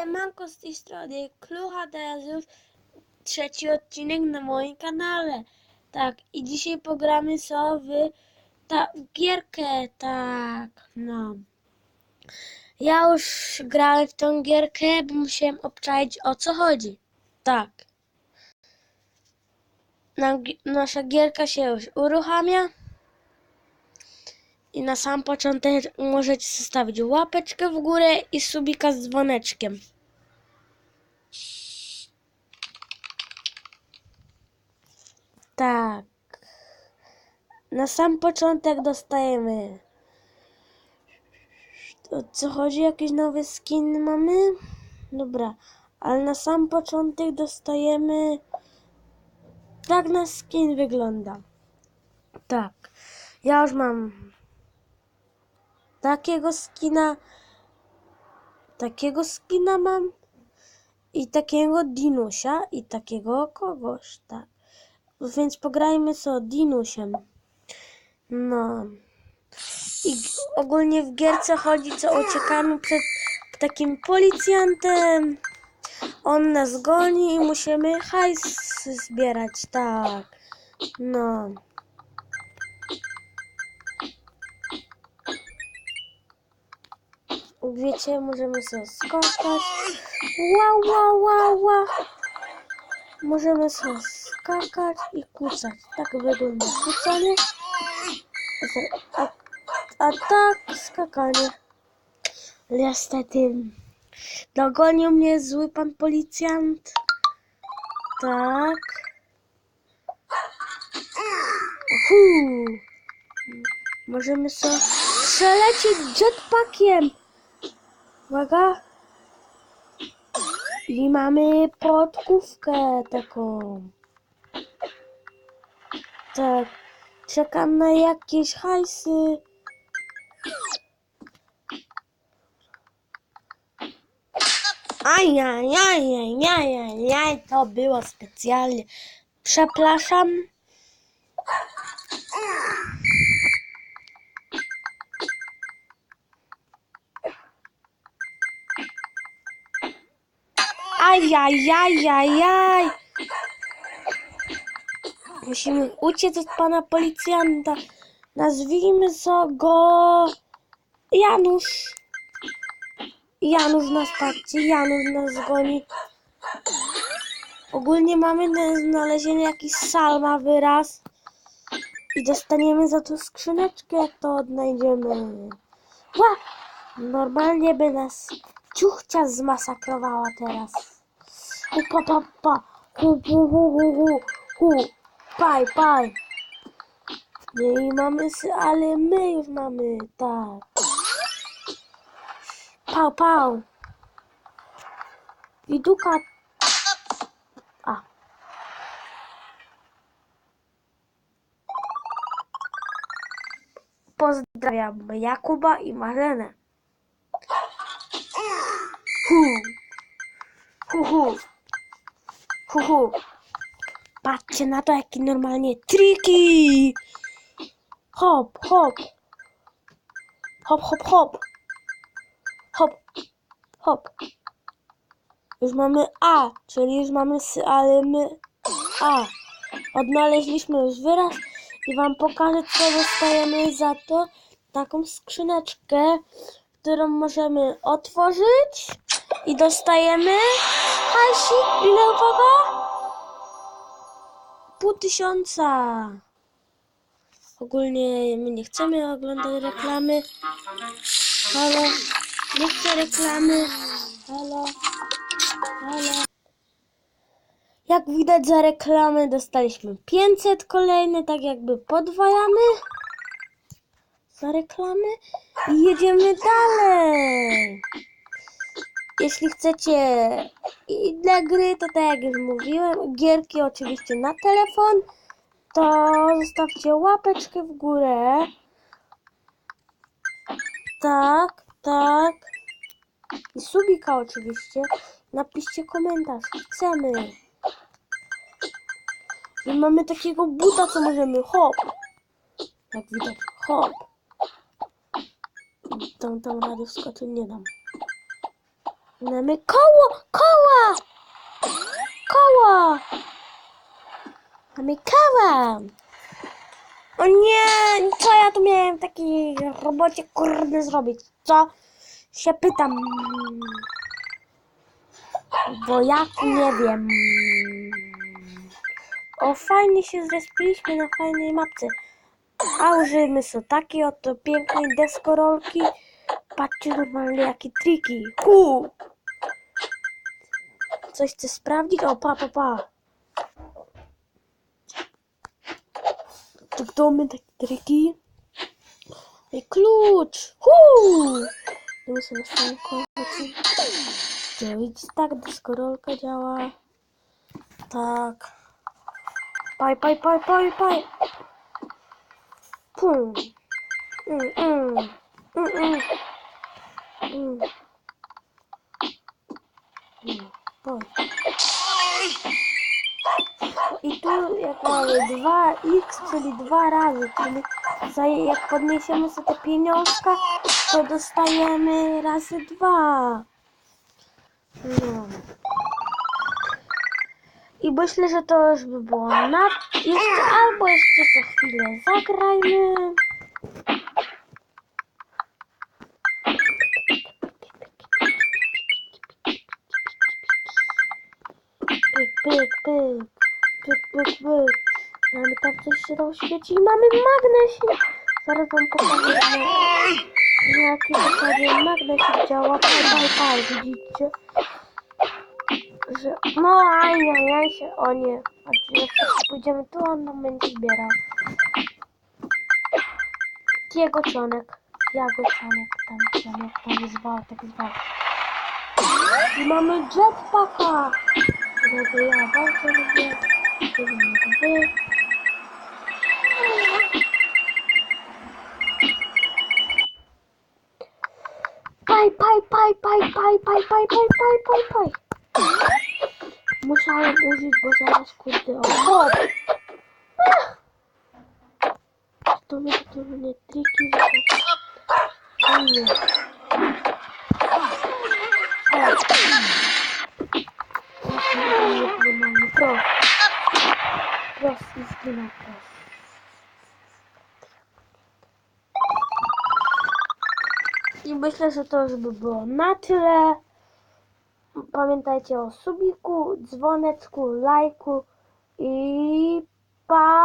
Siemanko, z tej strony Klucha, teraz już trzeci odcinek na moim kanale. Tak, i dzisiaj pogramy sobie w gierkę, tak, no. Ja już grałem w tą gierkę, bo musiałem obczaić, o co chodzi. Tak. Nasza gierka się już uruchamia. I na sam początek możecie zostawić łapeczkę w górę i subika z dzwoneczkiem. Tak. Na sam początek dostajemy. O co chodzi? Jakieś nowe skiny mamy? Dobra. Ale na sam początek dostajemy. Tak nasz skin wygląda. Tak. Ja już mam takiego skina. Takiego skina mam. I takiego dinusia. I takiego kogoś. Tak. Więc pograjmy sobie dinusiem. No. I ogólnie w gierce chodzi, co uciekamy przed takim policjantem. On nas goni i musimy hajs zbierać, tak. No. Wiecie, możemy sobie skakać. Wow, wow, wow, wow. Możemy sobie skakać i kucać. Tak wygląda kucanie. A tak skakanie. Niestety dogonił mnie zły pan policjant. Tak. Możemy sobie przelecieć jetpackiem. Uwaga. I mamy podkówkę taką. Tak. Czekam na jakieś hajsy. Ajajajajajajaj, to było specjalnie. Przepraszam. Ajajajajaj. Musimy uciec od pana policjanta. Nazwijmy go Janusz. Janusz nas patrzy, Janusz nas goni. Ogólnie mamy na znalezienie jakiś salma wyraz. I dostaniemy za to skrzyneczkę, jak to odnajdziemy. Ła! Normalnie by nas ciuchcia zmasakrowała teraz. Paj, paj. Nie mamy, ale my już mamy, tak. Pał, pał. Widuka. A. Pozdrawiam Jakuba i Marzenę. Patrzcie na to, jakie normalnie triki. Hop, hop. Hop, hop, hop. Hop, hop. Już mamy A, czyli już mamy ale my A. Odnaleźliśmy już wyraz i wam pokażę, co dostajemy za to. Taką skrzyneczkę, którą możemy otworzyć i dostajemy hajsik. Ile, uwaga? 500. Ogólnie my nie chcemy oglądać reklamy. Halo, nie chcę reklamy. Halo, halo. Jak widać, za reklamę dostaliśmy 500 kolejne, tak jakby podwajamy za reklamę i jedziemy dalej. Jeśli chcecie inne gry, to tak jak już mówiłem, gierki oczywiście na telefon, to zostawcie łapeczkę w górę. Tak, tak. I subika oczywiście. Napiszcie komentarz. Chcemy. I mamy takiego buta, co możemy hop. Jak widać, hop. Tą radę wskoczyć nie dam. Mamy koła! Mamy koła! O nie, co ja tu miałem w takiej robocie kurde zrobić? Co? Się pytam. Bo ja nie wiem. O, fajnie się zrespiliśmy na fajnej mapce. A użyjmy sobie takiej oto pięknej deskorolki. Patrzcie normalnie jakie triki. Coś chcesz sprawdzić? O, pa. Tu mamy takie triki. I klucz. Idziemy sobie na samym końcu. Widzicie, tak deskorolka działa. Tak. Paj. Pum. Poj. I tu jak mamy 2x, czyli 2 razy, czyli jak podniesiemy sobie te pieniążka, to dostajemy razy 2. No. I myślę, że to już by było na jeszcze, albo jeszcze za chwilę zagrajmy. Pyk. Mamy tam coś się tam świeci i mamy magnes. Zaraz wam pokażę, na jakiej zasadzie magnes działa. Paj, widzicie? Że, no ajajaj się, o nie. A jak pójdziemy tu, on nam będzie zbierał. Jagocionek, tam zwał. I mamy jetpacka. Którego ja bardzo lubię. Paj. Musiałem użyć, bo zaraz kurde hop. To mnie triki nie. Prost i zginął prost. I myślę, że to już by było na tyle. Pamiętajcie o subiku, dzwoneczku, lajku i pa!